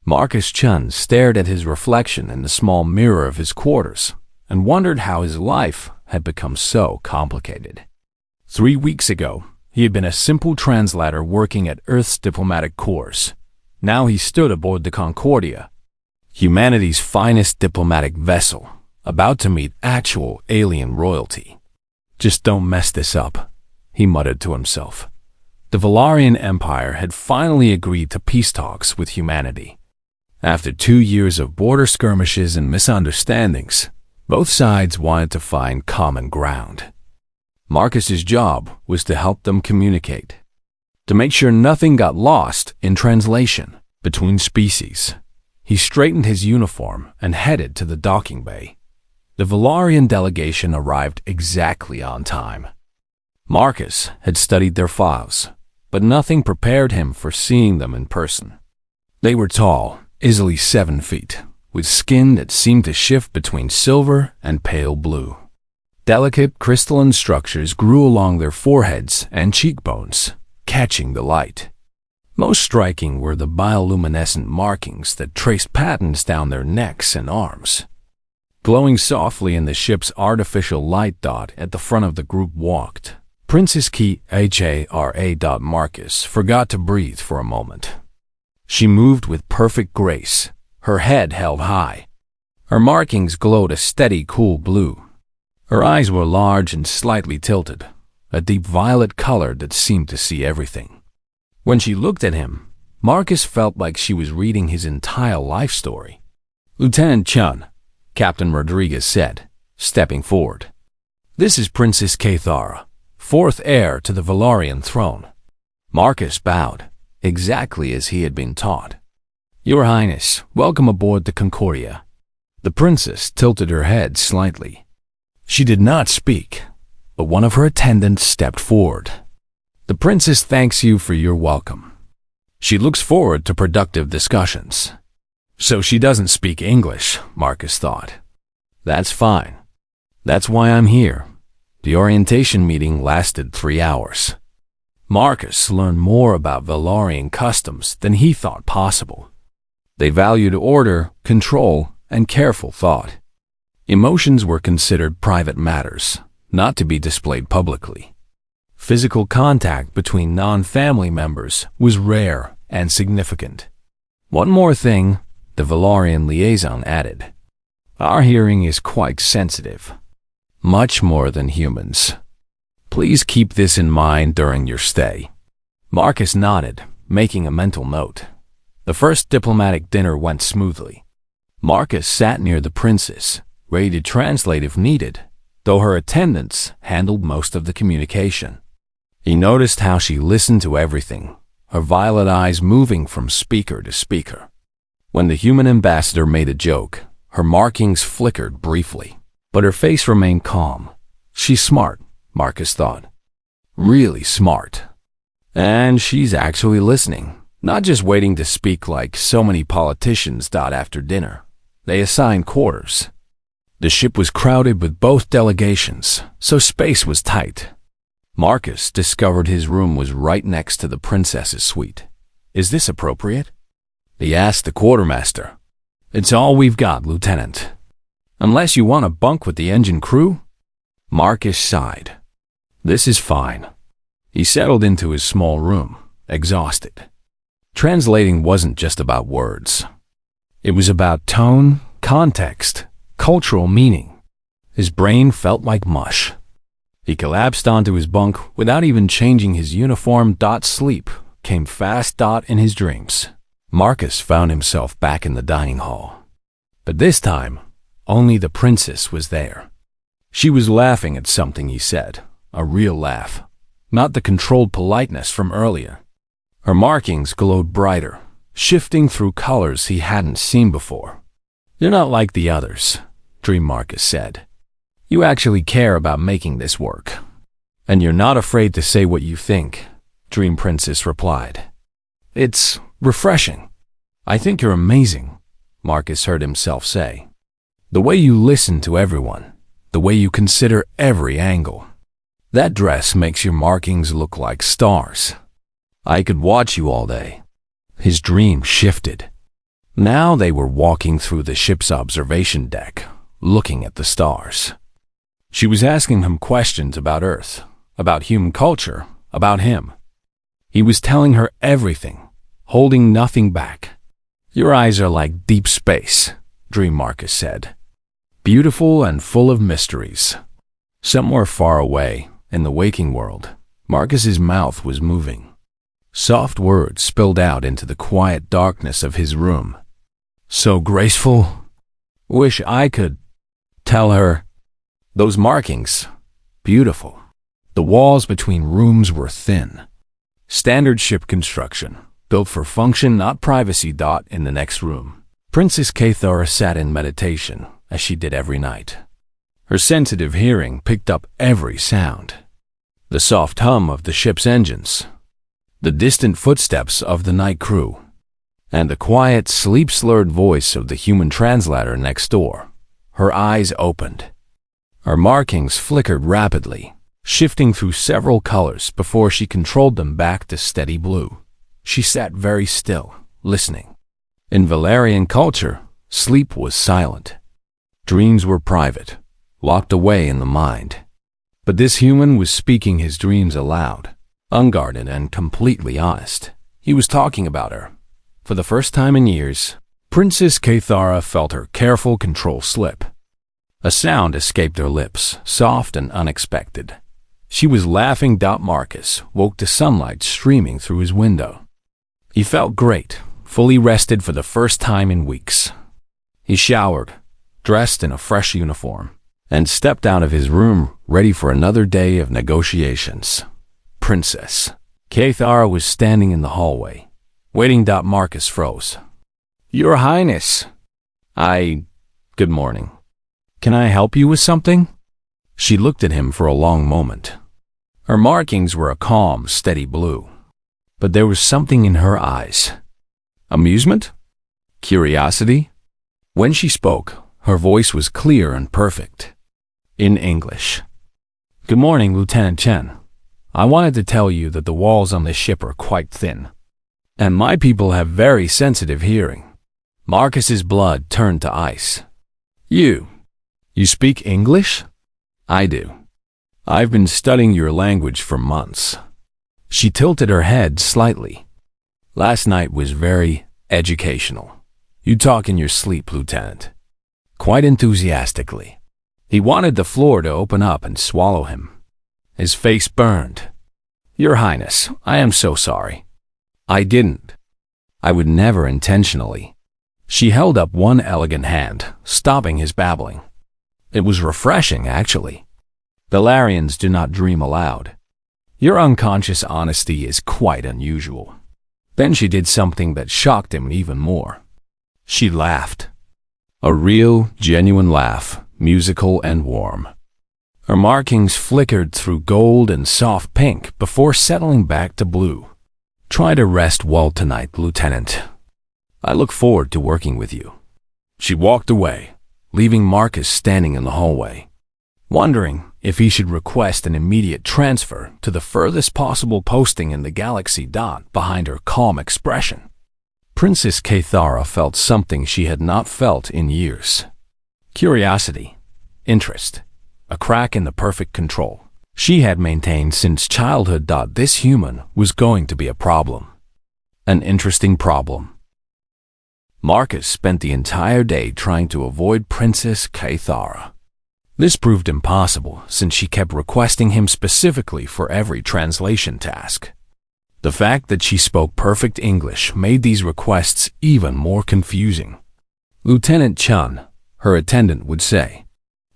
Marcus Chun stared at his reflection in the small mirror of his quarters and wondered how his life had become so complicated. 3 weeks ago, he had been a simple translator working at Earth's diplomatic corps. Now he stood aboard the Concordia, humanity's finest diplomatic vessel, about to meet actual alien royalty. "Just don't mess this up," he muttered to himself. The Valarian Empire had finally agreed to peace talks with humanity. After 2 years of border skirmishes and misunderstandings, both sides wanted to find common ground. Marcus's job was to help them communicate, to make sure nothing got lost in translation between species. He straightened his uniform and headed to the docking bay. The Valarian delegation arrived exactly on time. Marcus had studied their files, but nothing prepared him for seeing them in person. They were tall, easily 7 feet, with skin that seemed to shift between silver and pale blue. Delicate crystalline structures grew along their foreheads and cheekbones, catching the light. Most striking were the bioluminescent markings that traced patterns down their necks and arms. Glowing softly in the ship's artificial light dot at the front of the group walked Princess Key HARA. Marcus forgot to breathe for a moment. She moved with perfect grace, her head held high. Her markings glowed a steady, cool blue. Her eyes were large and slightly tilted, a deep violet color that seemed to see everything. When she looked at him, Marcus felt like she was reading his entire life story. "Lieutenant Chun," Captain Rodriguez said, stepping forward. "This is Princess Kathara, 4th heir to the Valarian throne." Marcus bowed, exactly as he had been taught. "Your Highness, welcome aboard the Concordia." The princess tilted her head slightly. She did not speak, but one of her attendants stepped forward. "The princess thanks you for your welcome. She looks forward to productive discussions." So she doesn't speak English, Marcus thought. That's fine. That's why I'm here. The orientation meeting lasted 3 hours. Marcus learned more about Valarian customs than he thought possible. They valued order, control, and careful thought. Emotions were considered private matters, not to be displayed publicly. Physical contact between non-family members was rare and significant. One more thing, the Valarian liaison added. Our hearing is quite sensitive, much more than humans. Please keep this in mind during your stay. Marcus nodded, making a mental note. The first diplomatic dinner went smoothly. Marcus sat near the princess, ready to translate if needed, though her attendants handled most of the communication. He noticed how she listened to everything, her violet eyes moving from speaker to speaker. When the human ambassador made a joke, her markings flickered briefly, but her face remained calm. She's smart, Marcus thought. Really smart. And she's actually listening, not just waiting to speak like so many politicians dot after dinner. They assigned quarters. The ship was crowded with both delegations, so space was tight. Marcus discovered his room was right next to the princess's suite. Is this appropriate? He asked the quartermaster. It's all we've got, Lieutenant. Unless you want to bunk with the engine crew? Marcus sighed. This is fine. He settled into his small room, exhausted. Translating wasn't just about words. It was about tone, context, cultural meaning. His brain felt like mush. He collapsed onto his bunk without even changing his uniform. Sleep came fast. In his dreams. Marcus found himself back in the dining hall. But this time, only the princess was there. She was laughing at something he said, a real laugh, not the controlled politeness from earlier. Her markings glowed brighter, shifting through colors he hadn't seen before. You're not like the others, Dream Marcus said. You actually care about making this work. And you're not afraid to say what you think, Dream Princess replied. It's refreshing. I think you're amazing, Marcus heard himself say. The way you listen to everyone, the way you consider every angle. That dress makes your markings look like stars. I could watch you all day. His dream shifted. Now they were walking through the ship's observation deck, looking at the stars. She was asking him questions about Earth, about human culture, about him. He was telling her everything, holding nothing back. "Your eyes are like deep space," Dream Marcus said. "Beautiful and full of mysteries." Somewhere far away, in the waking world, Marcus's mouth was moving. Soft words spilled out into the quiet darkness of his room. "So graceful. Wish I could tell her." Those markings, beautiful. The walls between rooms were thin. Standard ship construction, built for function, not privacy. In the next room, Princess Cathara sat in meditation, as she did every night. Her sensitive hearing picked up every sound. The soft hum of the ship's engines, the distant footsteps of the night crew, and the quiet, sleep-slurred voice of the human translator next door. Her eyes opened. Her markings flickered rapidly, shifting through several colors before she controlled them back to steady blue. She sat very still, listening. In Valerian culture, sleep was silent. Dreams were private, locked away in the mind. But this human was speaking his dreams aloud, unguarded and completely honest. He was talking about her. For the first time in years, Princess Cathara felt her careful control slip. A sound escaped her lips, soft and unexpected. She was laughing. Marcus woke to sunlight streaming through his window. He felt great, fully rested for the first time in weeks. He showered, dressed in a fresh uniform, and stepped out of his room, ready for another day of negotiations. Princess Cathara was standing in the hallway, waiting. Marcus froze. "Your Highness." Good morning. Can I help you with something?" She looked at him for a long moment. Her markings were a calm, steady blue. But there was something in her eyes. Amusement? Curiosity? When she spoke, her voice was clear and perfect. In English. "Good morning, Lieutenant Chen. I wanted to tell you that the walls on this ship are quite thin, and my people have very sensitive hearing." Marcus's blood turned to ice. You speak English?" "I do. I've been studying your language for months." She tilted her head slightly. "Last night was very educational. You talk in your sleep, Lieutenant." Quite enthusiastically. He wanted the floor to open up and swallow him. His face burned. "Your Highness, I am so sorry. I didn't. I would never intentionally." She held up one elegant hand, stopping his babbling. It was refreshing, actually. Valerians do not dream aloud. Your unconscious honesty is quite unusual. Then she did something that shocked him even more. She laughed. A real, genuine laugh, musical and warm. Her markings flickered through gold and soft pink before settling back to blue. "Try to rest well tonight, Lieutenant. I look forward to working with you." She walked away, leaving Marcus standing in the hallway, wondering if he should request an immediate transfer to the furthest possible posting in the galaxy. Behind her calm expression, Princess Cathara felt something she had not felt in years. Curiosity, interest, a crack in the perfect control she had maintained since childhood. This human was going to be a problem. An interesting problem. Marcus spent the entire day trying to avoid Princess Cathara. This proved impossible since she kept requesting him specifically for every translation task. The fact that she spoke perfect English made these requests even more confusing. "Lieutenant Chun," her attendant would say,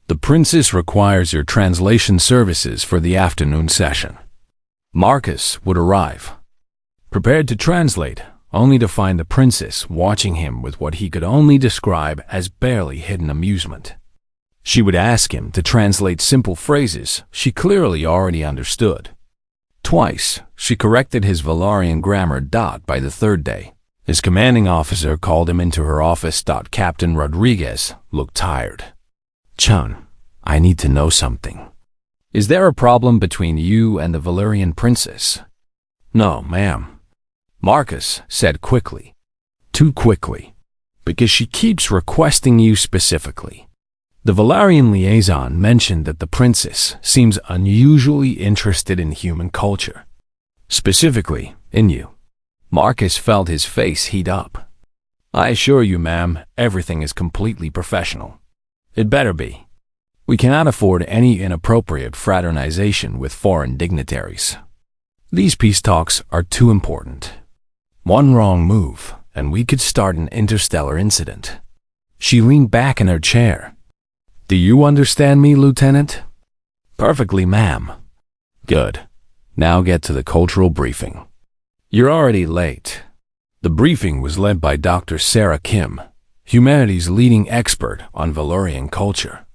"the princess requires your translation services for the afternoon session." Marcus would arrive, prepared to translate, only to find the princess watching him with what he could only describe as barely hidden amusement. She would ask him to translate simple phrases she clearly already understood. Twice, she corrected his Valarian grammar. By the third day, his commanding officer called him into her office. Captain Rodriguez looked tired. "Chun, I need to know something. Is there a problem between you and the Valerian princess?" "No, ma'am," Marcus said quickly. Too quickly. because she keeps requesting you specifically. The Valarian liaison mentioned that the princess seems unusually interested in human culture. Specifically, in you. Marcus felt his face heat up. I assure you, ma'am, everything is completely professional. It better be. We cannot afford any inappropriate fraternization with foreign dignitaries. These peace talks are too important. One wrong move, and we could start an interstellar incident. She leaned back in her chair. Do you understand me, Lieutenant? Perfectly, ma'am. Good. Now get to the cultural briefing. You're already late. The briefing was led by Dr. Sarah Kim, humanity's leading expert on Valarian culture.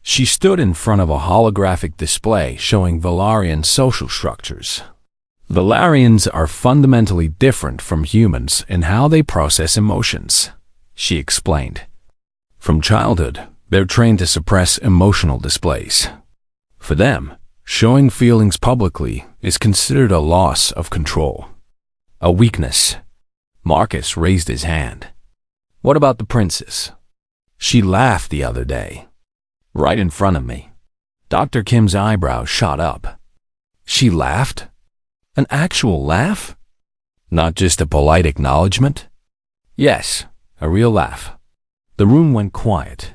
She stood in front of a holographic display showing Valarian social structures. Valarians are fundamentally different from humans in how they process emotions, she explained. From childhood, they're trained to suppress emotional displays. For them, showing feelings publicly is considered a loss of control, a weakness. Marcus raised his hand. What about the princess? She laughed the other day. Right in front of me. Dr. Kim's eyebrows shot up. She laughed? An actual laugh? Not just a polite acknowledgement? Yes, a real laugh. The room went quiet.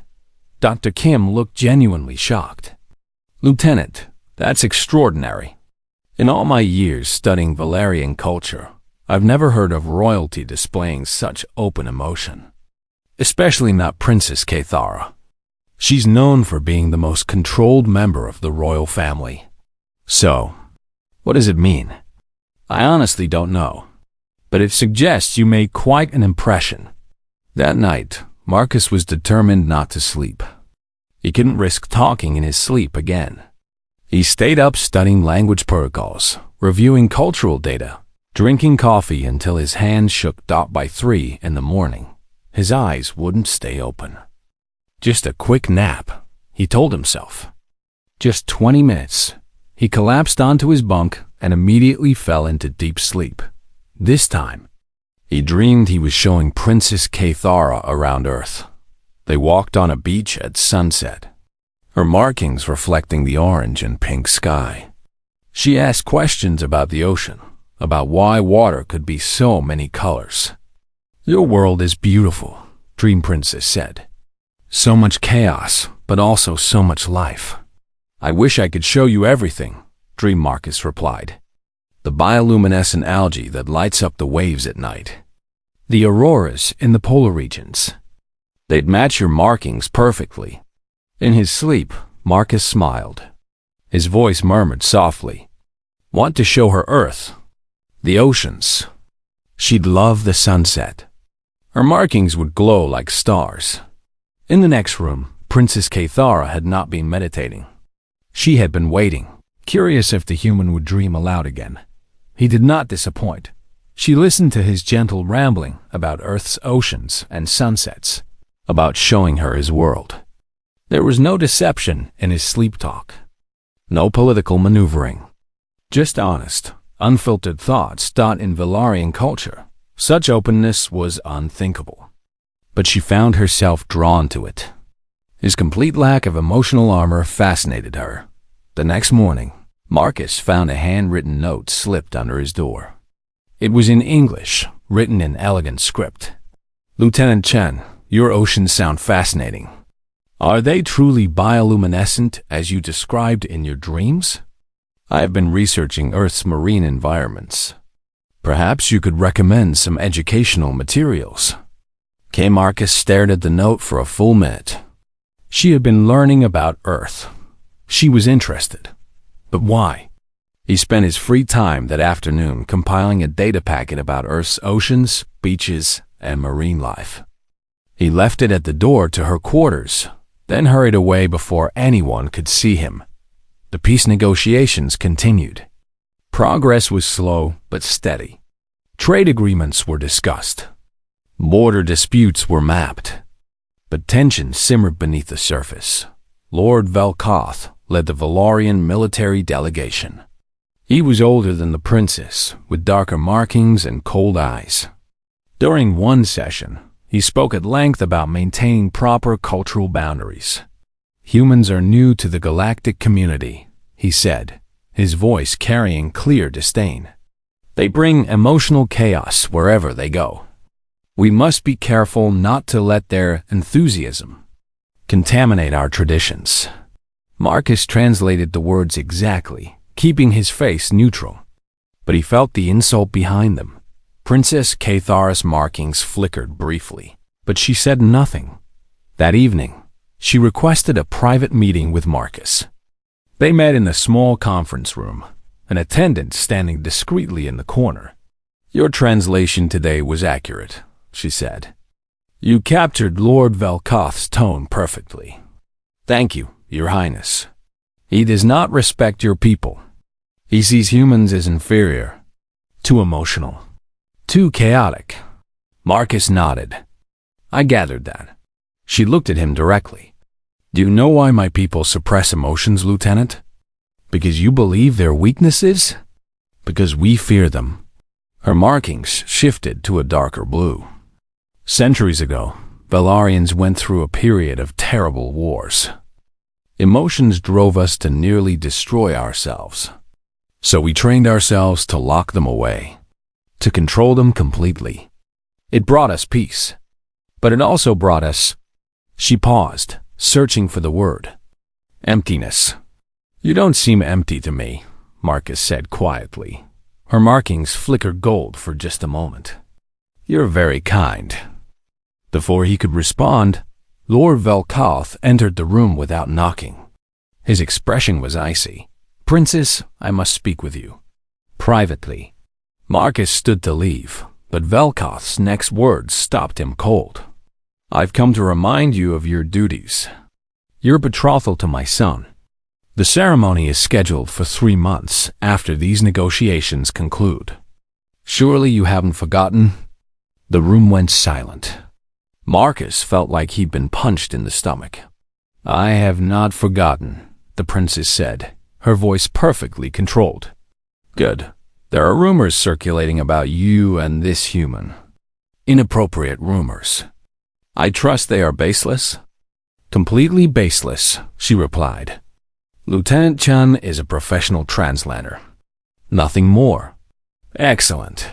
Dr. Kim looked genuinely shocked. Lieutenant, that's extraordinary. In all my years studying Valarian culture, I've never heard of royalty displaying such open emotion. Especially not Princess Cathara. She's known for being the most controlled member of the royal family. So, what does it mean? I honestly don't know, but it suggests you made quite an impression. That night, Marcus was determined not to sleep. He couldn't risk talking in his sleep again. He stayed up studying language protocols, reviewing cultural data, drinking coffee until his hands shook by 3 in the morning. His eyes wouldn't stay open. Just a quick nap, he told himself. Just 20 minutes. He collapsed onto his bunk and immediately fell into deep sleep. This time, he dreamed he was showing Princess Cathara around Earth. They walked on a beach at sunset, her markings reflecting the orange and pink sky. She asked questions about the ocean, about why water could be so many colors. Your world is beautiful, Dream Princess said. So much chaos, but also so much life. I wish I could show you everything, Dream Marcus replied. The bioluminescent algae that lights up the waves at night. The auroras in the polar regions. They'd match your markings perfectly. In his sleep, Marcus smiled. His voice murmured softly. Want to show her Earth? The oceans. She'd love the sunset. Her markings would glow like stars. In the next room, Princess Cathara had not been meditating. She had been waiting, curious if the human would dream aloud again. He did not disappoint. She listened to his gentle rambling about Earth's oceans and sunsets, about showing her his world. There was no deception in his sleep talk. No political maneuvering. Just honest, unfiltered thoughts taught in Valarian culture. Such openness was unthinkable. But she found herself drawn to it. His complete lack of emotional armor fascinated her. The next morning, Marcus found a handwritten note slipped under his door. It was in English, written in elegant script. Lieutenant Chen, your oceans sound fascinating. Are they truly bioluminescent as you described in your dreams? I have been researching Earth's marine environments. Perhaps you could recommend some educational materials. K. Marcus stared at the note for a full minute. She had been learning about Earth. She was interested. But why? He spent his free time that afternoon compiling a data packet about Earth's oceans, beaches, and marine life. He left it at the door to her quarters, then hurried away before anyone could see him. The peace negotiations continued. Progress was slow but steady. Trade agreements were discussed. Border disputes were mapped. But tension simmered beneath the surface. Lord Velkoth led the Valarian military delegation. He was older than the princess, with darker markings and cold eyes. During one session, He spoke at length about maintaining proper cultural boundaries. Humans are new to the galactic community, he said, his voice carrying clear disdain. They bring emotional chaos wherever they go. We must be careful not to let their enthusiasm contaminate our traditions. Marcus translated the words exactly, keeping his face neutral. But he felt the insult behind them. Princess Cathara's markings flickered briefly, but she said nothing. That evening, she requested a private meeting with Marcus. They met in a small conference room, an attendant standing discreetly in the corner. "Your translation today was accurate," she said. "You captured Lord Velkoth's tone perfectly. Thank you, Your Highness. He does not respect your people. He sees humans as inferior, too emotional, too chaotic." Marcus nodded. "I gathered that." She looked at him directly. "Do you know why my people suppress emotions, Lieutenant? Because you believe they're weaknesses? Because we fear them." Her markings shifted to a darker blue. Centuries ago, Valarians went through a period of terrible wars. Emotions drove us to nearly destroy ourselves. So we trained ourselves to lock them away, to control them completely. It brought us peace, but it also brought us... She paused, searching for the word. "Emptiness." "You don't seem empty to me," Marcus said quietly. Her markings flickered gold for just a moment. "You're very kind." Before he could respond, Lord Velkoth entered the room without knocking. His expression was icy. "Princess, I must speak with you. Privately." Marcus stood to leave, but Velkoth's next words stopped him cold. "I've come to remind you of your duties. Your betrothal to my son. The ceremony is scheduled for 3 months after these negotiations conclude. Surely you haven't forgotten?" The room went silent. Marcus felt like he'd been punched in the stomach. "I have not forgotten," the princess said, her voice perfectly controlled. "Good. There are rumors circulating about you and this human. Inappropriate rumors. I trust they are baseless?" "Completely baseless," she replied. "Lieutenant Chen is a professional translator. Nothing more." "Excellent.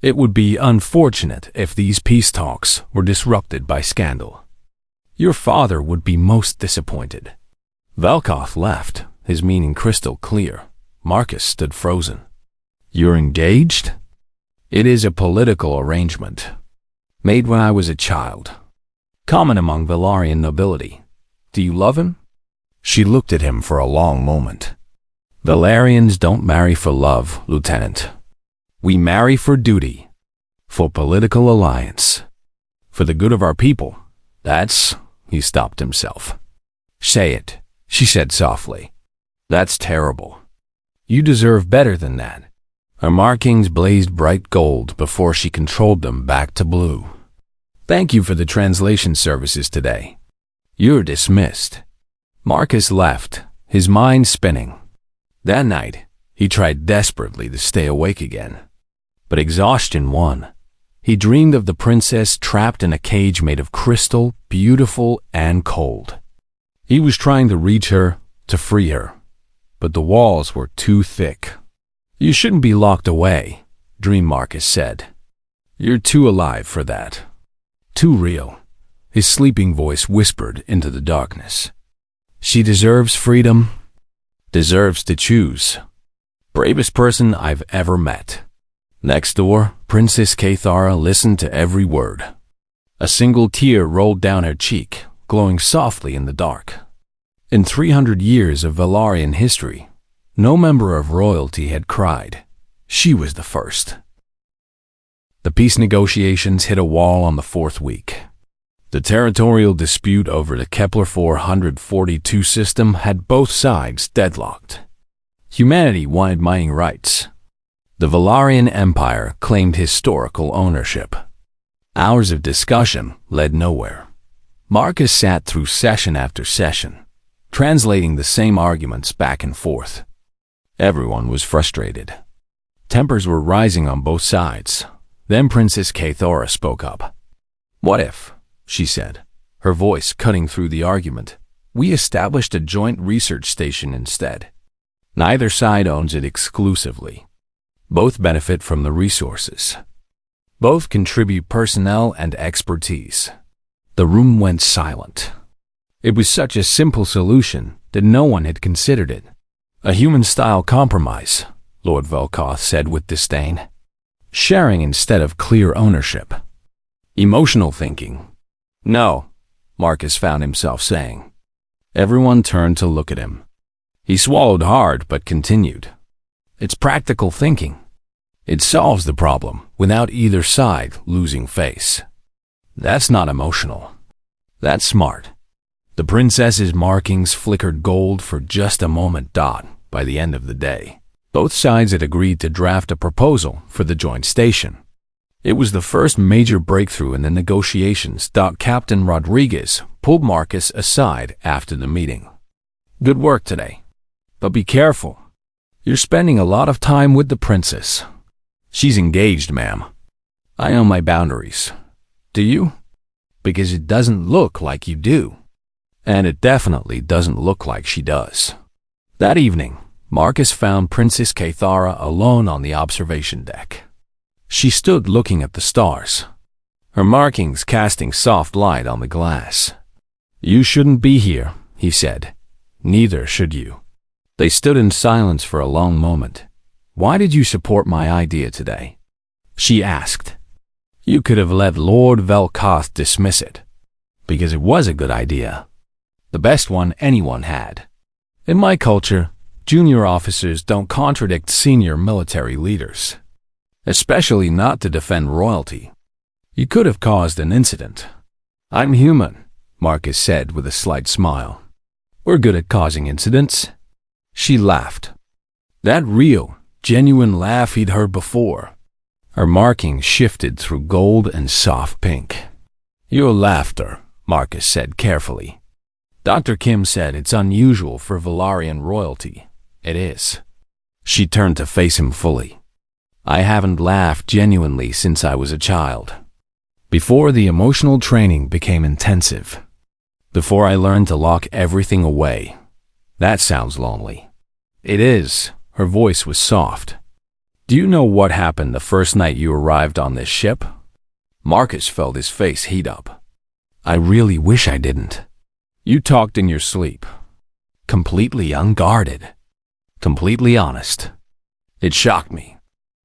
It would be unfortunate if these peace talks were disrupted by scandal. Your father would be most disappointed." Velkoth left, his meaning crystal clear. Marcus stood frozen. "You're engaged?" "It is a political arrangement. Made when I was a child. Common among Valarian nobility. Do you love him?" She looked at him for a long moment. "Valarians don't marry for love, Lieutenant. We marry for duty, for political alliance, for the good of our people. That's..." He stopped himself. "Say it," she said softly. "That's terrible. You deserve better than that." Her markings blazed bright gold before she controlled them back to blue. "Thank you for the translation services today. You're dismissed." Marcus left, his mind spinning. That night, he tried desperately to stay awake again. But exhaustion won. He dreamed of the princess trapped in a cage made of crystal, beautiful and cold. He was trying to reach her, to free her, but the walls were too thick. "You shouldn't be locked away," Dream Marcus said. "You're too alive for that. Too real." His sleeping voice whispered into the darkness. "She deserves freedom, deserves to choose. Bravest person I've ever met." Next door, Princess Cathara listened to every word. A single tear rolled down her cheek, glowing softly in the dark. In 300 years of Valarian history, no member of royalty had cried. She was the first. The peace negotiations hit a wall on the 4th week. The territorial dispute over the Kepler 442 system had both sides deadlocked. Humanity wanted mining rights. The Valarian Empire claimed historical ownership. Hours of discussion led nowhere. Marcus sat through session after session, translating the same arguments back and forth. Everyone was frustrated. Tempers were rising on both sides. Then Princess Cathara spoke up. What if, she said, her voice cutting through the argument, we established a joint research station instead? Neither side owns it exclusively. Both benefit from the resources. Both contribute personnel and expertise. The room went silent. It was such a simple solution that no one had considered it. A human-style compromise, Lord Velkoth said with disdain. Sharing instead of clear ownership. Emotional thinking. No, Marcus found himself saying. Everyone turned to look at him. He swallowed hard but continued. It's practical thinking. It solves the problem without either side losing face. That's not emotional. That's smart. The princess's markings flickered gold for just a moment. By the end of the day, both sides had agreed to draft a proposal for the joint station. It was the first major breakthrough in the negotiations. Captain Rodriguez pulled Marcus aside after the meeting. Good work today. But be careful. You're spending a lot of time with the princess. She's engaged, ma'am. I know my boundaries. Do you? Because it doesn't look like you do. And it definitely doesn't look like she does. That evening, Marcus found Princess Cathara alone on the observation deck. She stood looking at the stars, her markings casting soft light on the glass. You shouldn't be here, he said. Neither should you. They stood in silence for a long moment. Why did you support my idea today? She asked. You could have let Lord Velkoth dismiss it. Because it was a good idea. The best one anyone had. In my culture, junior officers don't contradict senior military leaders. Especially not to defend royalty. You could have caused an incident. I'm human, Marcus said with a slight smile. We're good at causing incidents. She laughed. That real, genuine laugh he'd heard before. Her markings shifted through gold and soft pink. Your laughter, Marcus said carefully. Dr. Kim said it's unusual for Valarian royalty. It is. She turned to face him fully. I haven't laughed genuinely since I was a child. Before the emotional training became intensive. Before I learned to lock everything away. That sounds lonely. It is. Her voice was soft. Do you know what happened the first night you arrived on this ship? Marcus felt his face heat up. I really wish I didn't. You talked in your sleep. Completely unguarded. Completely honest. It shocked me.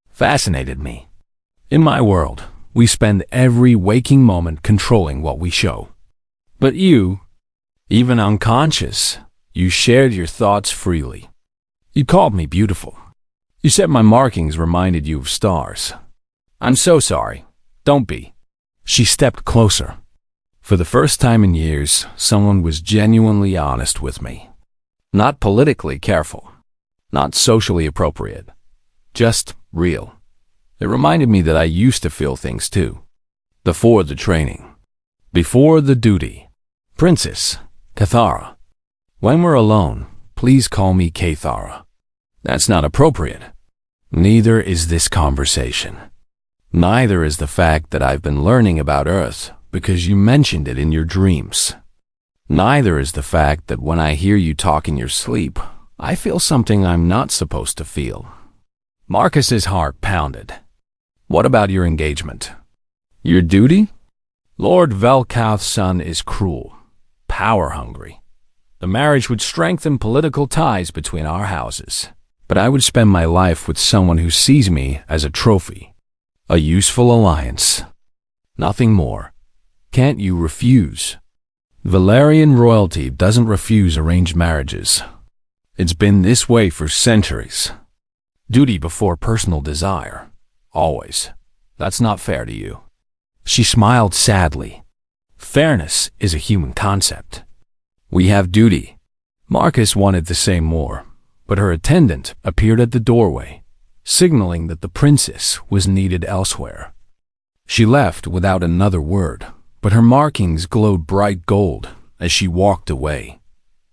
Fascinated me. In my world, we spend every waking moment controlling what we show. But you, even unconscious, you shared your thoughts freely. You called me beautiful. You said my markings reminded you of stars. I'm so sorry. Don't be. She stepped closer. For the first time in years, someone was genuinely honest with me. Not politically careful. Not socially appropriate. Just real. It reminded me that I used to feel things too. Before the training. Before the duty. Princess, Cathara. When we're alone, please call me Cathara. That's not appropriate. Neither is this conversation. Neither is the fact that I've been learning about Earth because you mentioned it in your dreams. Neither is the fact that when I hear you talk in your sleep, I feel something I'm not supposed to feel. Marcus's heart pounded. What about your engagement? Your duty? Lord Velkoth's son is cruel, power-hungry. The marriage would strengthen political ties between our houses. But I would spend my life with someone who sees me as a trophy. A useful alliance. Nothing more. Can't you refuse? Valarian royalty doesn't refuse arranged marriages. It's been this way for centuries. Duty before personal desire. Always. That's not fair to you. She smiled sadly. Fairness is a human concept. We have duty. Marcus wanted to say more, but her attendant appeared at the doorway, signaling that the princess was needed elsewhere. She left without another word, but her markings glowed bright gold as she walked away.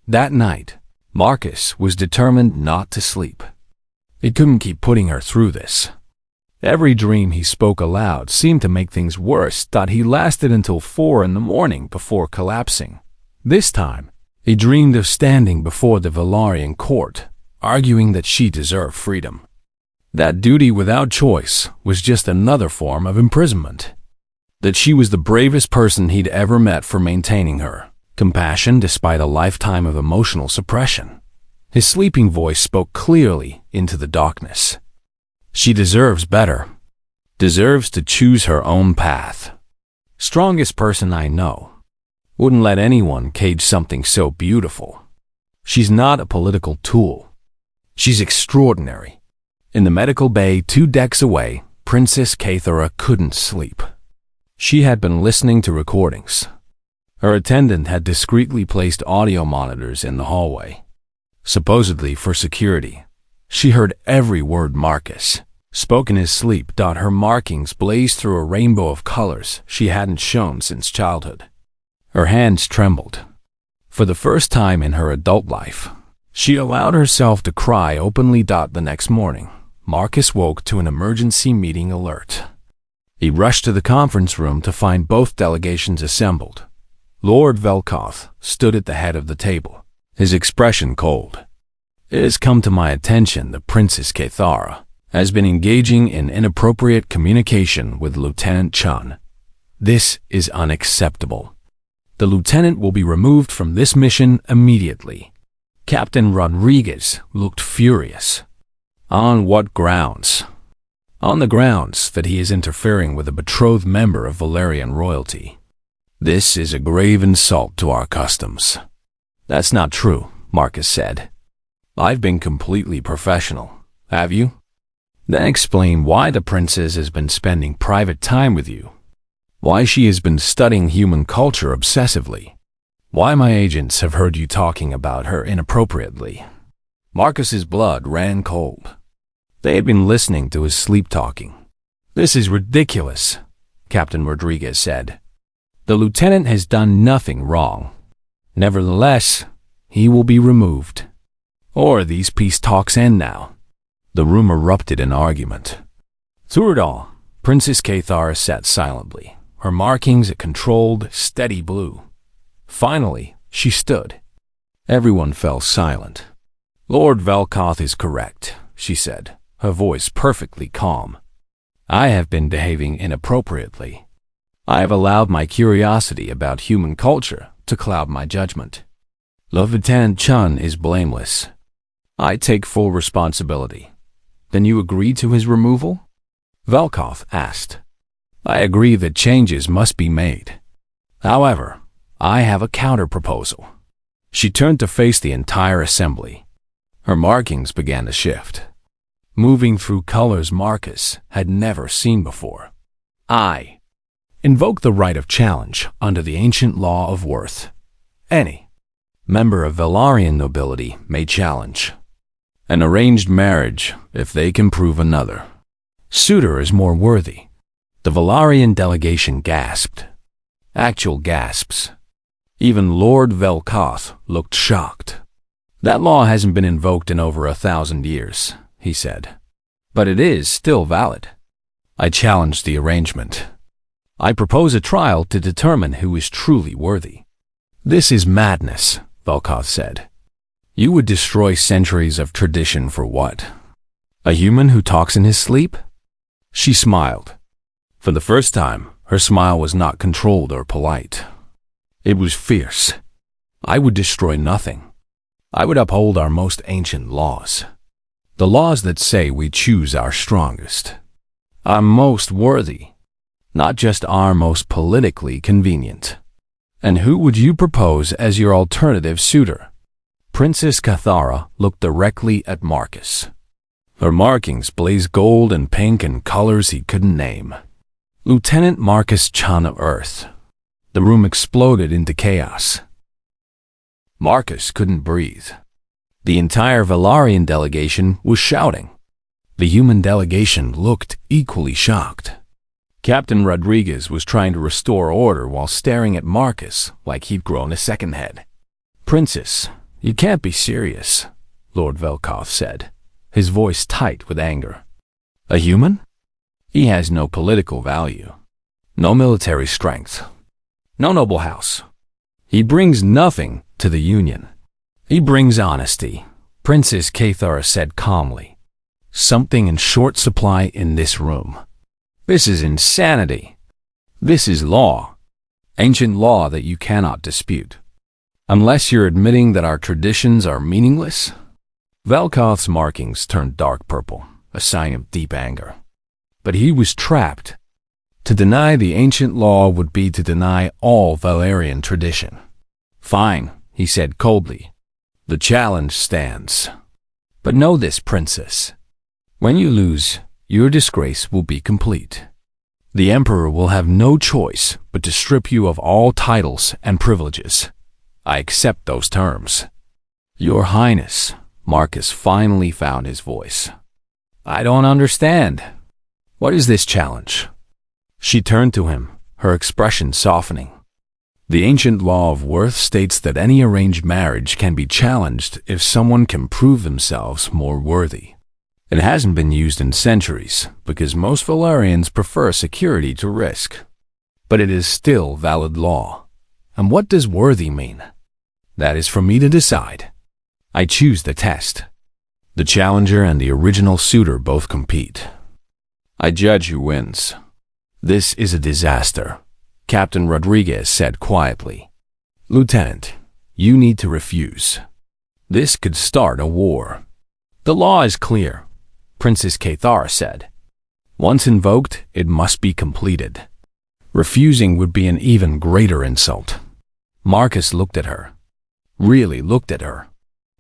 That night, Marcus was determined not to sleep. He couldn't keep putting her through this. Every dream he spoke aloud seemed to make things worse, that he lasted until 4 in the morning before collapsing. This time, he dreamed of standing before the Valarian court, arguing that she deserved freedom. That duty without choice was just another form of imprisonment. That she was the bravest person he'd ever met for maintaining her compassion despite a lifetime of emotional suppression. His sleeping voice spoke clearly into the darkness. She deserves better. Deserves to choose her own path. Strongest person I know. Wouldn't let anyone cage something so beautiful. She's not a political tool. She's extraordinary. In the medical bay 2 decks away, Princess Kathara couldn't sleep. She had been listening to recordings. Her attendant had discreetly placed audio monitors in the hallway, supposedly for security. She heard every word Marcus spoke in his sleep. Her markings blazed through a rainbow of colors she hadn't shown since childhood. Her hands trembled. For the first time in her adult life, she allowed herself to cry openly. The next morning, Marcus woke to an emergency meeting alert. He rushed to the conference room to find both delegations assembled. Lord Velkoth stood at the head of the table, his expression cold. It has come to my attention that Princess Kathara has been engaging in inappropriate communication with Lieutenant Chun. This is unacceptable. The lieutenant will be removed from this mission immediately. Captain Rodriguez looked furious. On what grounds? On the grounds that he is interfering with a betrothed member of Valerian royalty. This is a grave insult to our customs. That's not true, Marcus said. I've been completely professional. Have you? Then explain why the princess has been spending private time with you. Why she has been studying human culture obsessively. Why my agents have heard you talking about her inappropriately. Marcus's blood ran cold. They had been listening to his sleep-talking. This is ridiculous, Captain Rodriguez said. The lieutenant has done nothing wrong. Nevertheless, he will be removed. Or these peace talks end now. The room erupted in argument. Through it all, Princess Kathara sat silently, her markings a controlled, steady blue. Finally, she stood. Everyone fell silent. Lord Velkoth is correct, she said, her voice perfectly calm. I have been behaving inappropriately. I have allowed my curiosity about human culture to cloud my judgment. Lieutenant Chun is blameless. I take full responsibility. Then you agree to his removal? Velkoth asked. I agree that changes must be made. However, I have a counter-proposal. She turned to face the entire assembly. Her markings began to shift, moving through colors Marcus had never seen before. I invoke the right of challenge under the ancient law of worth. Any member of Valarian nobility may challenge an arranged marriage if they can prove another suitor is more worthy. The Valarian delegation gasped. Actual gasps. Even Lord Velkoth looked shocked. That law hasn't been invoked in over 1,000 years, he said. But it is still valid. I challenge the arrangement. I propose a trial to determine who is truly worthy. This is madness, Velkoth said. You would destroy centuries of tradition for what? A human who talks in his sleep? She smiled. For the first time, her smile was not controlled or polite. It was fierce. I would destroy nothing. I would uphold our most ancient laws. The laws that say we choose our strongest, our most worthy, not just our most politically convenient. And who would you propose as your alternative suitor? Princess Kathara looked directly at Marcus. Her markings blazed gold and pink in colors he couldn't name. Lieutenant Marcus Chun of Earth. The room exploded into chaos. Marcus couldn't breathe. The entire Valarian delegation was shouting. The human delegation looked equally shocked. Captain Rodriguez was trying to restore order while staring at Marcus like he'd grown a second head. Princess, you can't be serious, Lord Velkoth said, his voice tight with anger. A human? He has no political value, no military strength, no noble house. He brings nothing to the Union. He brings honesty, Princess Cathara said calmly. Something in short supply in this room. This is insanity. This is law. Ancient law that you cannot dispute. Unless you're admitting that our traditions are meaningless. Velkoth's markings turned dark purple, a sign of deep anger. But he was trapped. To deny the ancient law would be to deny all Valerian tradition. Fine, he said coldly. The challenge stands. But know this, princess. When you lose, your disgrace will be complete. The emperor will have no choice but to strip you of all titles and privileges. I accept those terms. Your Highness, Marcus finally found his voice. I don't understand. What is this challenge? She turned to him, her expression softening. The ancient law of worth states that any arranged marriage can be challenged if someone can prove themselves more worthy. It hasn't been used in centuries because most Valerians prefer security to risk. But it is still valid law. And what does worthy mean? That is for me to decide. I choose the test. The challenger and the original suitor both compete. I judge who wins. This is a disaster, Captain Rodriguez said quietly. Lieutenant, you need to refuse. This could start a war. The law is clear, Princess Cathara said. Once invoked, it must be completed. Refusing would be an even greater insult. Marcus looked at her. Really looked at her.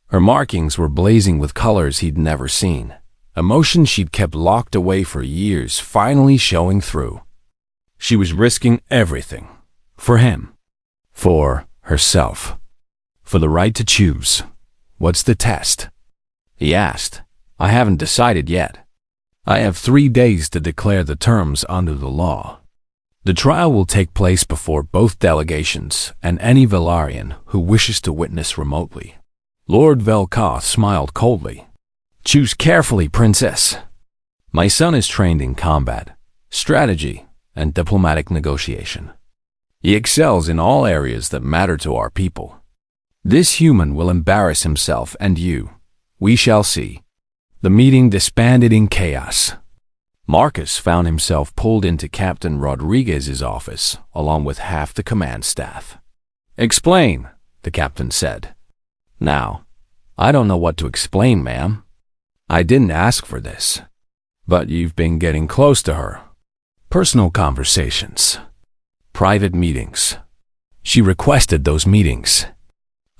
Her markings were blazing with colors he'd never seen. Emotions she'd kept locked away for years finally showing through. She was risking everything. For him. For herself. For the right to choose. What's the test? He asked. I haven't decided yet. I have 3 days to declare the terms under the law. The trial will take place before both delegations and any Valarian who wishes to witness remotely. Lord Velkoth smiled coldly. Choose carefully, princess. My son is trained in combat, strategy, and diplomatic negotiation. He excels in all areas that matter to our people. This human will embarrass himself and you. We shall see. The meeting disbanded in chaos. Marcus found himself pulled into Captain Rodriguez's office along with half the command staff. Explain, the captain said. Now, I don't know what to explain, ma'am. I didn't ask for this. But you've been getting close to her. Personal conversations. Private meetings. She requested those meetings.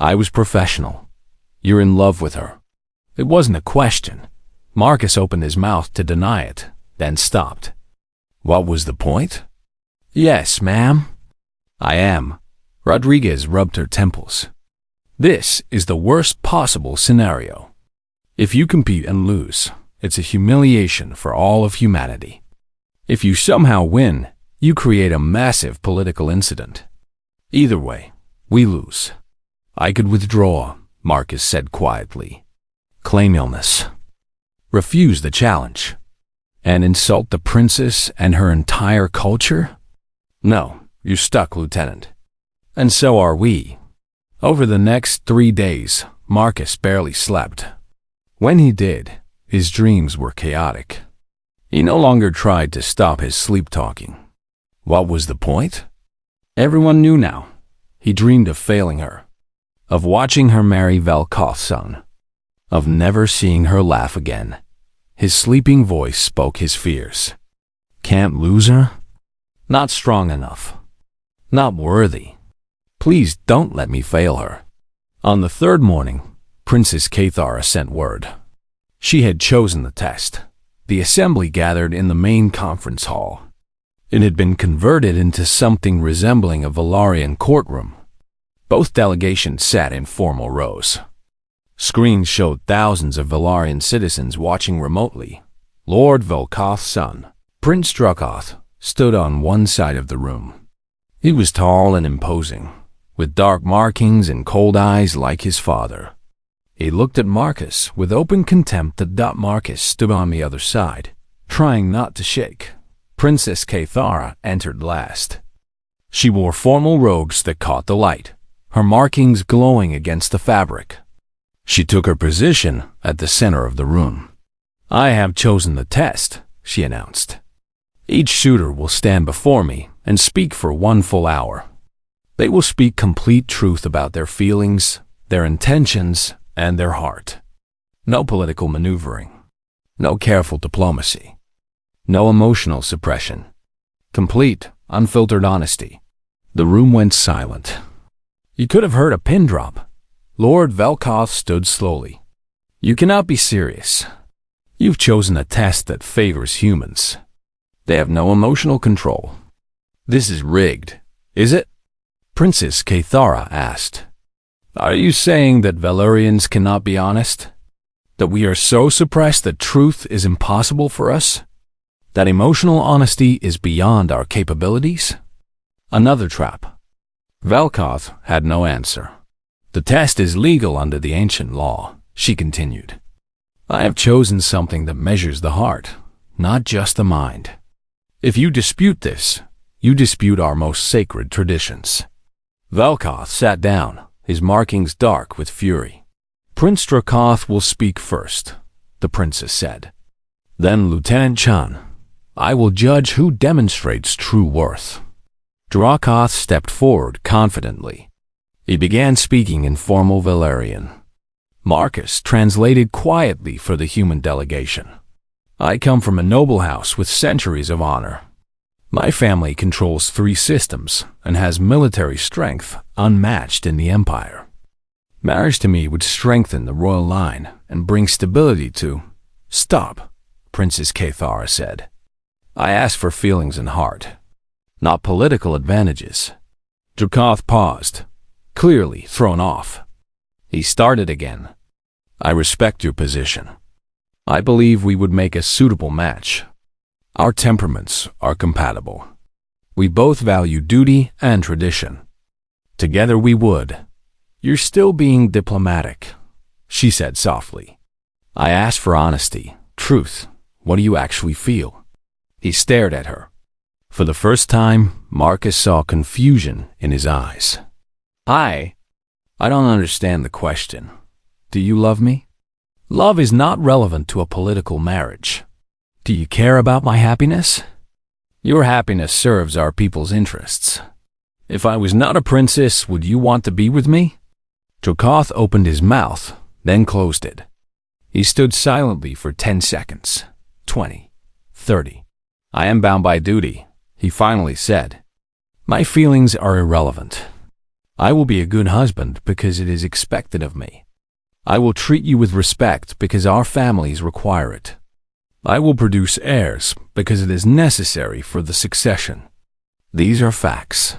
I was professional. You're in love with her. It wasn't a question. Marcus opened his mouth to deny it, then stopped. What was the point? Yes, ma'am. I am. Rodriguez rubbed her temples. This is the worst possible scenario. If you compete and lose, it's a humiliation for all of humanity. If you somehow win, you create a massive political incident. Either way, we lose. I could withdraw, Marcus said quietly. Claim illness. Refuse the challenge. And insult the princess and her entire culture? No, you're stuck, Lieutenant. And so are we. Over the next 3 days, Marcus barely slept. When he did, his dreams were chaotic. He no longer tried to stop his sleep-talking. What was the point? Everyone knew now. He dreamed of failing her, of watching her marry Velkoth's son, of never seeing her laugh again. His sleeping voice spoke his fears. Can't lose her? Not strong enough. Not worthy. Please don't let me fail her. On the third morning, Princess Cathara sent word. She had chosen the test. The assembly gathered in the main conference hall. It had been converted into something resembling a Valarian courtroom. Both delegations sat in formal rows. Screens showed thousands of Valarian citizens watching remotely. Lord Velkoth's son, Prince Dracoth, stood on one side of the room. He was tall and imposing, with dark markings and cold eyes like his father. He looked at Marcus with open contempt. Marcus stood on the other side, trying not to shake, Princess Kathara entered last. She wore formal robes that caught the light, her markings glowing against the fabric. She took her position at the center of the room. "I have chosen the test," she announced. "Each shooter will stand before me and speak for 1 full hour. They will speak complete truth about their feelings, their intentions, and their heart. No political maneuvering. No careful diplomacy. No emotional suppression. Complete, unfiltered honesty." The room went silent. You could have heard a pin drop. Lord Velkoth stood slowly. "You cannot be serious. You've chosen a test that favors humans. They have no emotional control. This is rigged, is it?" Princess Kathara asked. "Are you saying that Valerians cannot be honest? That we are so suppressed that truth is impossible for us? That emotional honesty is beyond our capabilities?" Another trap. Velkoth had no answer. "The test is legal under the ancient law," she continued. "I have chosen something that measures the heart, not just the mind. If you dispute this, you dispute our most sacred traditions." Velkoth sat down, his markings dark with fury. "Prince Drakoth will speak first," the princess said. "Then Lieutenant Chan. I will judge who demonstrates true worth." Drakoth stepped forward confidently. He began speaking in formal Valerian. Marcus translated quietly for the human delegation. "I come from a noble house with centuries of honor. My family controls 3 systems and has military strength unmatched in the Empire. Marriage to me would strengthen the royal line and bring stability to—" "Stop," Princess Kathara said. "I ask for feelings and heart, not political advantages." Drakoth paused, clearly thrown off. He started again. "I respect your position. I believe we would make a suitable match. Our temperaments are compatible. We both value duty and tradition. Together we would." "You're still being diplomatic," she said softly. "I asked for honesty, truth. What do you actually feel?" He stared at her. For the first time, Marcus saw confusion in his eyes. I don't understand the question. Do you love me?" "Love is not relevant to a political marriage. Do you care about my happiness?" "Your happiness serves our people's interests. If I was not a princess, would you want to be with me?" Drakoth opened his mouth, then closed it. He stood silently for 10 seconds, 20, 30. "I am bound by duty," he finally said. "My feelings are irrelevant. I will be a good husband because it is expected of me. I will treat you with respect because our families require it. I will produce heirs because it is necessary for the succession. These are facts.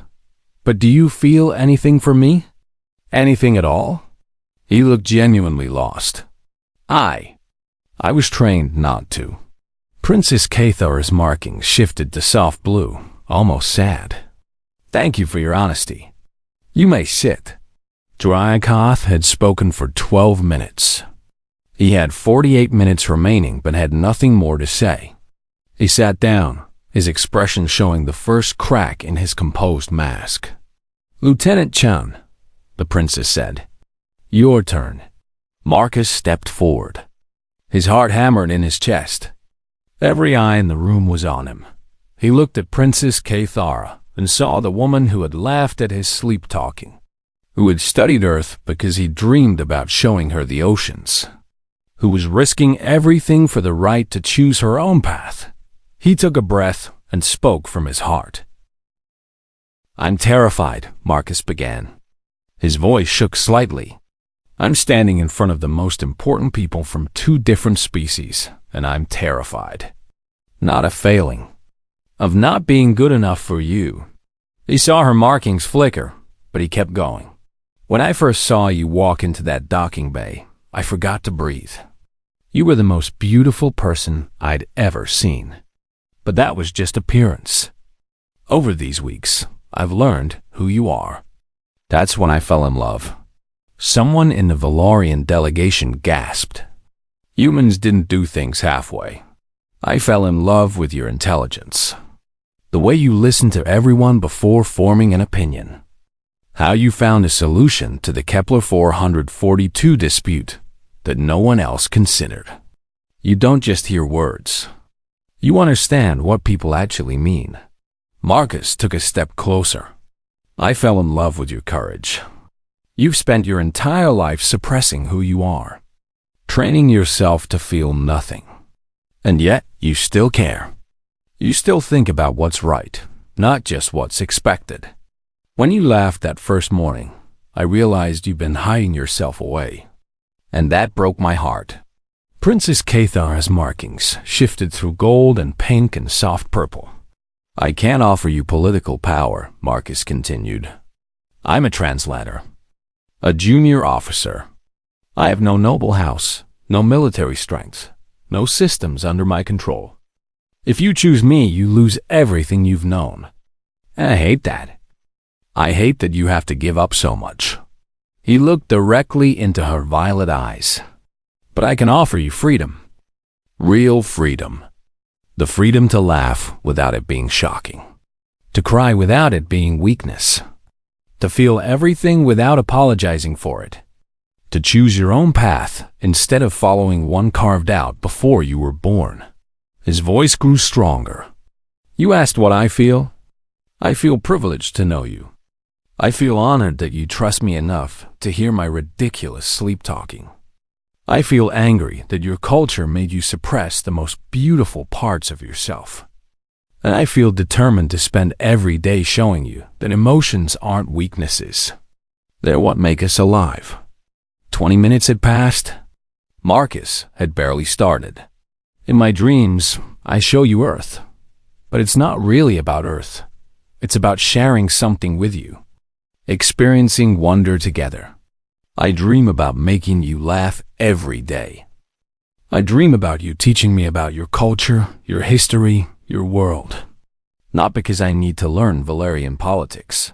But do you feel anything for me? Anything at all?" He looked genuinely lost. I was trained not to." Princess Kathara's markings shifted to soft blue, almost sad. "Thank you for your honesty. You may sit." Drakoth had spoken for 12 minutes. He had 48 minutes remaining but had nothing more to say. He sat down, his expression showing the first crack in his composed mask. "Lieutenant Chan," the princess said. "Your turn." Marcus stepped forward. His heart hammered in his chest. Every eye in the room was on him. He looked at Princess Kathara and saw the woman who had laughed at his sleep-talking, who had studied Earth because he dreamed about showing her the oceans, who was risking everything for the right to choose her own path. He took a breath and spoke from his heart. "I'm terrified," Marcus began. His voice shook slightly. "I'm standing in front of the most important people from 2 different species, and I'm terrified. Not of failing. Of not being good enough for you." He saw her markings flicker, but he kept going. "When I first saw you walk into that docking bay, I forgot to breathe. You were the most beautiful person I'd ever seen. But that was just appearance. Over these weeks, I've learned who you are." That's when I fell in love. Someone in the Valorian delegation gasped. "Humans didn't do things halfway. I fell in love with your intelligence, The way you listened to everyone before forming an opinion. How you found a solution to the Kepler 442 dispute that no one else considered. You don't just hear words. You understand what people actually mean. Marcus took a step closer. I fell in love with your courage. You've spent your entire life suppressing who you are, training yourself to feel nothing. And yet, you still care. You still think about what's right, not just what's expected. When you laughed that first morning, I realized you've been hiding yourself away. And that broke my heart. Princess Cathara's markings shifted through gold and pink and soft purple. I can't offer you political power, Marcus continued. I'm a translator, a junior officer. I have no noble house, no military strength, no systems under my control. If you choose me, you lose everything you've known. And I hate that. I hate that you have to give up so much. He looked directly into her violet eyes. But I can offer you freedom. Real freedom. The freedom to laugh without it being shocking. To cry without it being weakness. To feel everything without apologizing for it. To choose your own path instead of following one carved out before you were born. His voice grew stronger. You asked what I feel? I feel privileged to know you. I feel honored that you trust me enough to hear my ridiculous sleep-talking. I feel angry that your culture made you suppress the most beautiful parts of yourself. And I feel determined to spend every day showing you that emotions aren't weaknesses. They're what make us alive. 20 minutes had passed. Marcus had barely started. In my dreams, I show you Earth. But it's not really about Earth. It's about sharing something with you. Experiencing wonder together. I dream about making you laugh every day. I dream about you teaching me about your culture, your history, your world. Not because I need to learn Valerian politics.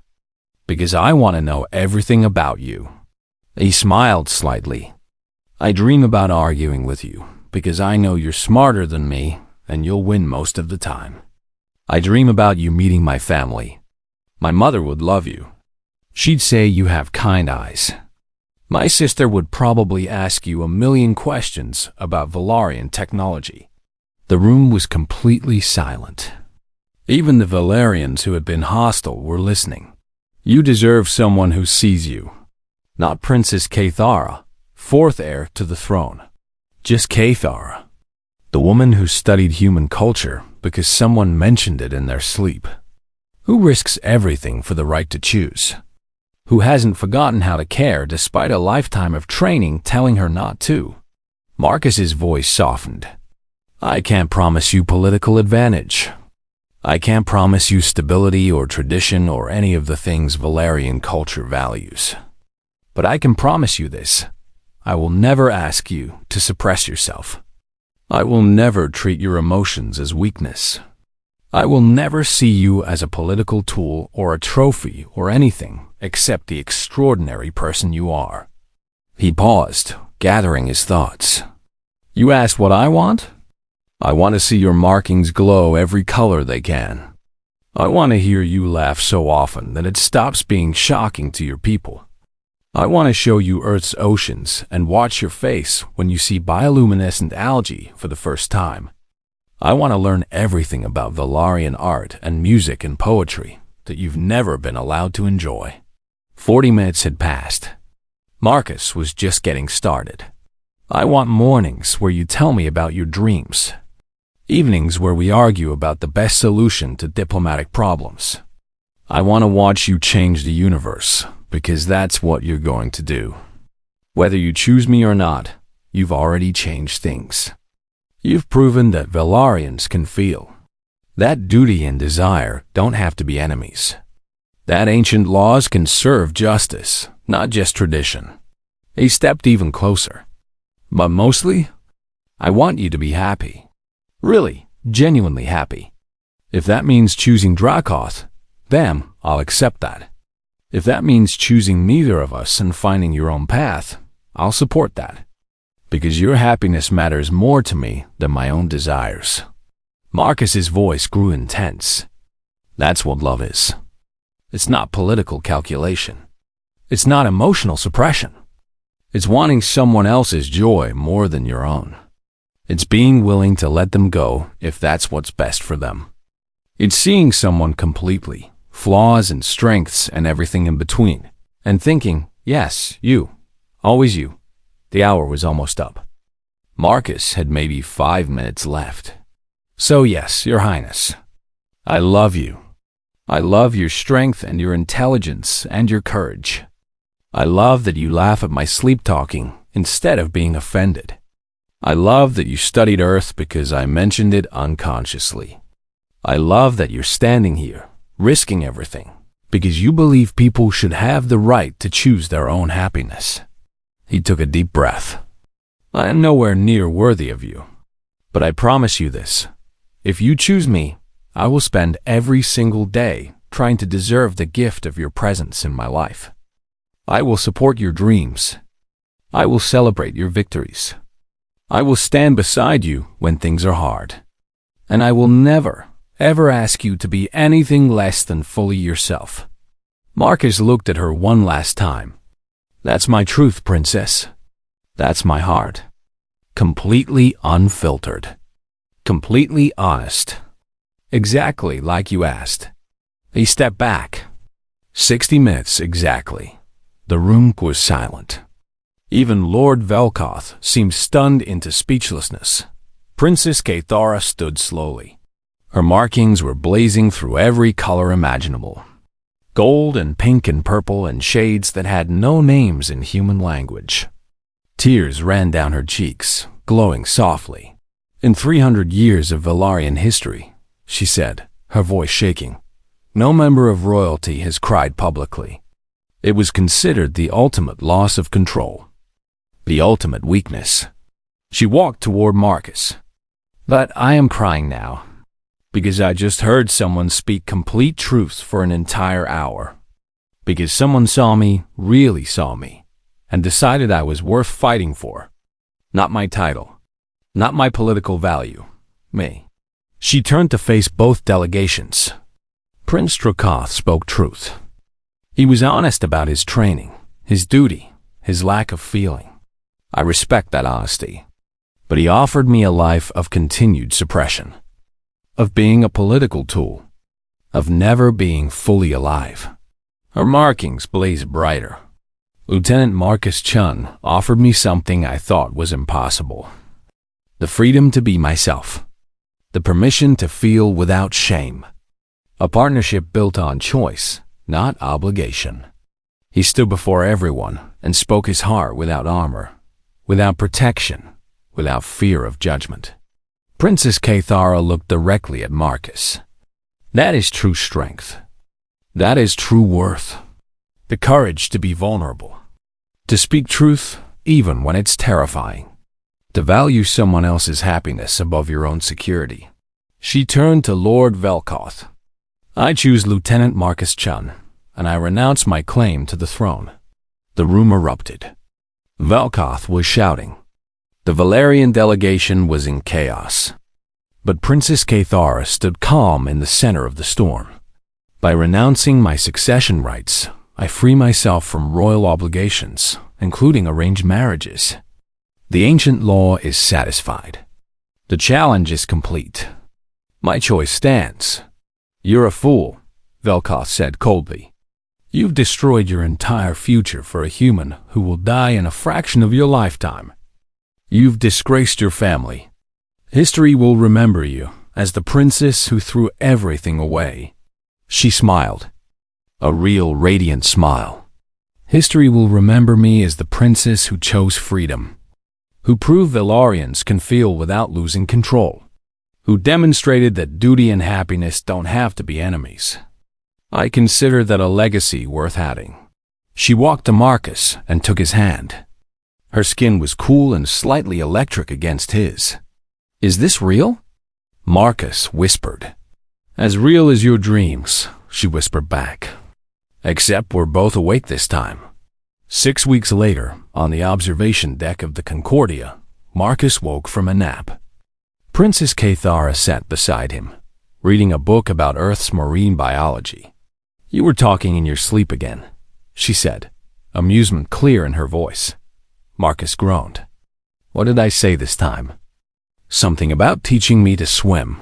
Because I want to know everything about you. He smiled slightly. I dream about arguing with you because I know you're smarter than me and you'll win most of the time. I dream about you meeting my family. My mother would love you. She'd say you have kind eyes. My sister would probably ask you a million questions about Valerian technology. The room was completely silent. Even the Valerians who had been hostile were listening. You deserve someone who sees you. Not Princess Cathara, fourth heir to the throne. Just Cathara, the woman who studied human culture because someone mentioned it in their sleep. Who risks everything for the right to choose. Who hasn't forgotten how to care despite a lifetime of training telling her not to. Marcus's voice softened. I can't promise you political advantage. I can't promise you stability or tradition or any of the things Valerian culture values. But I can promise you this. I will never ask you to suppress yourself. I will never treat your emotions as weakness. I will never see you as a political tool or a trophy or anything except the extraordinary person you are. He paused, gathering his thoughts. You asked what I want? I want to see your markings glow every color they can. I want to hear you laugh so often that it stops being shocking to your people. I want to show you Earth's oceans and watch your face when you see bioluminescent algae for the first time. I want to learn everything about Valerian art and music and poetry that you've never been allowed to enjoy. 40 minutes had passed. Marcus was just getting started. I want mornings where you tell me about your dreams. Evenings where we argue about the best solution to diplomatic problems. I want to watch you change the universe, because that's what you're going to do. Whether you choose me or not, you've already changed things. You've proven that Valerians can feel. That duty and desire don't have to be enemies. That ancient laws can serve justice, not just tradition. He stepped even closer. But mostly, I want you to be happy. Really, genuinely happy. If that means choosing Dracoth, then I'll accept that. If that means choosing neither of us and finding your own path, I'll support that. Because your happiness matters more to me than my own desires. Marcus's voice grew intense. That's what love is. It's not political calculation. It's not emotional suppression. It's wanting someone else's joy more than your own. It's being willing to let them go if that's what's best for them. It's seeing someone completely, flaws and strengths and everything in between, and thinking, yes, you, always you. The hour was almost up. Marcus had maybe 5 minutes left. So yes, Your Highness, I love you. I love your strength and your intelligence and your courage. I love that you laugh at my sleep-talking instead of being offended. I love that you studied Earth because I mentioned it unconsciously. I love that you're standing here, risking everything, because you believe people should have the right to choose their own happiness. He took a deep breath. I am nowhere near worthy of you, but I promise you this. If you choose me, I will spend every single day trying to deserve the gift of your presence in my life. I will support your dreams. I will celebrate your victories. I will stand beside you when things are hard. And I will never, ever ask you to be anything less than fully yourself. Marcus looked at her one last time. That's my truth, princess. That's my heart. Completely unfiltered. Completely honest. Exactly like you asked. He stepped back. 60 minutes exactly. The room was silent. Even Lord Velkoth seemed stunned into speechlessness. Princess Cathara stood slowly. Her markings were blazing through every color imaginable. Gold and pink and purple and shades that had no names in human language. Tears ran down her cheeks, glowing softly. In 300 years of Velaryon history, she said, her voice shaking, no member of royalty has cried publicly. It was considered the ultimate loss of control. The ultimate weakness. She walked toward Marcus. But I am crying now, because I just heard someone speak complete truths for an entire hour. Because someone saw me, really saw me, and decided I was worth fighting for. Not my title. Not my political value. Me. She turned to face both delegations. Prince Dracoth spoke truth. He was honest about his training, his duty, his lack of feeling. I respect that honesty. But he offered me a life of continued suppression. Of being a political tool. Of never being fully alive. Her markings blazed brighter. Lieutenant Marcus Chun offered me something I thought was impossible. The freedom to be myself. The permission to feel without shame. A partnership built on choice, not obligation. He stood before everyone and spoke his heart without armor, without protection, without fear of judgment. Princess Cathara looked directly at Marcus. That is true strength. That is true worth. The courage to be vulnerable. To speak truth even when it's terrifying. To value someone else's happiness above your own security. She turned to Lord Velkoth. I choose Lieutenant Marcus Chun, and I renounce my claim to the throne. The room erupted. Velkoth was shouting. The Velaryon delegation was in chaos. But Princess Cathara stood calm in the center of the storm. By renouncing my succession rights, I free myself from royal obligations, including arranged marriages. The ancient law is satisfied. The challenge is complete. My choice stands. You're a fool, Velkoth said coldly. You've destroyed your entire future for a human who will die in a fraction of your lifetime. You've disgraced your family. History will remember you as the princess who threw everything away. She smiled. A real radiant smile. History will remember me as the princess who chose freedom. Who proved Velaryons can feel without losing control. Who demonstrated that duty and happiness don't have to be enemies. I consider that a legacy worth having. She walked to Marcus and took his hand. Her skin was cool and slightly electric against his. Is this real? Marcus whispered. As real as your dreams, she whispered back. Except we're both awake this time. 6 weeks later, on the observation deck of the Concordia, Marcus woke from a nap. Princess Cathara sat beside him, reading a book about Earth's marine biology. You were talking in your sleep again, she said, amusement clear in her voice. Marcus groaned. What did I say this time? Something about teaching me to swim,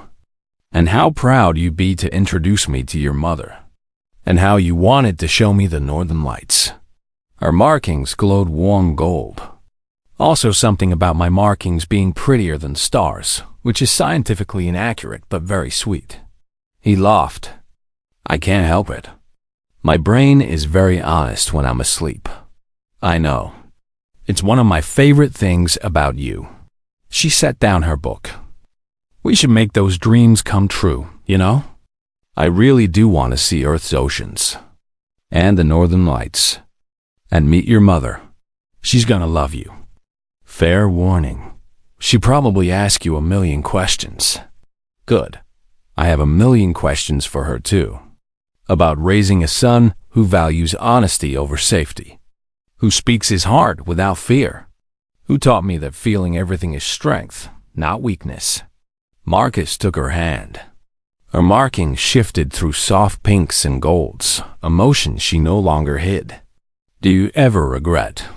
and how proud you'd be to introduce me to your mother, and how you wanted to show me the northern lights. Her markings glowed warm gold. Also something about my markings being prettier than stars, which is scientifically inaccurate but very sweet. He laughed. I can't help it. My brain is very honest when I'm asleep. I know. It's one of my favorite things about you. She set down her book. We should make those dreams come true, you know? I really do want to see Earth's oceans, and the northern lights, and meet your mother. She's gonna love you. Fair warning. She probably asked you a million questions. Good. I have a million questions for her too. About raising a son who values honesty over safety, who speaks his heart without fear, who taught me that feeling everything is strength, not weakness. Marcus took her hand. Her markings shifted through soft pinks and golds, emotions she no longer hid. Do you ever regret